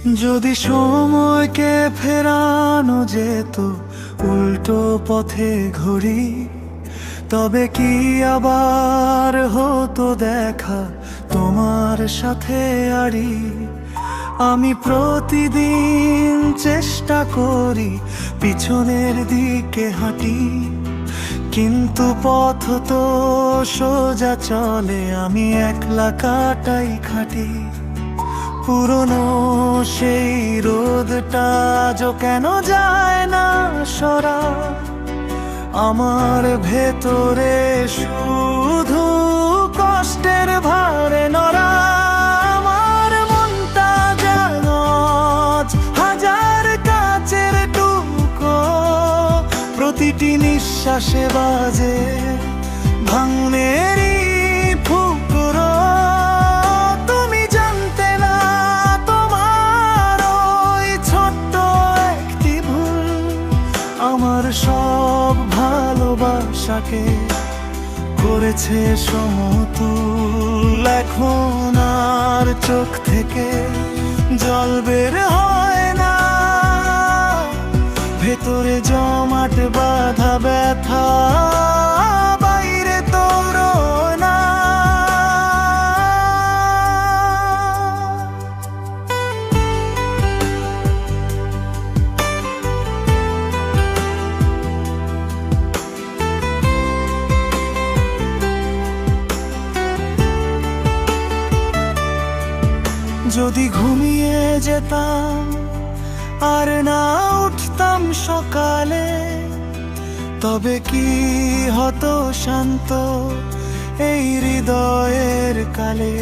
যদি সময়কে ফেরানো যেত উল্টো পথে ঘুরি, তবে কি আবার হতো দেখা তোমার সাথে আড়ি। আমি প্রতিদিন চেষ্টা করি পিছনের দিকে হাঁটি, কিন্তু পথ তো সোজা চলে, আমি একলা কাটাই খাটি। পুরনো সেই রোদটা আজও কেন যায় না সরা, আমার ভেতরে শুধু কষ্টের ভারে নরা। আমার মনটা যেন হাজার কাচের টুকরো, প্রতিটি নিঃশ্বাসে বাজে ভাঙনেরই ফুকরো। তুমি জানতে না তোমার ওই ছোট্ট একটি ভুল আমার সব ভালোবাসাকে করেছে সমতুল। এখন আর চোখ থেকে জল বের হয় না, ভেতরে জমাট বাঁধা ব্যথা বাইরে তোর না। যদি ঘুমিয়ে যেতাম আর না উঠতাম সকালে, তবে কি হতো শান্ত এই হৃদয়ের কালে।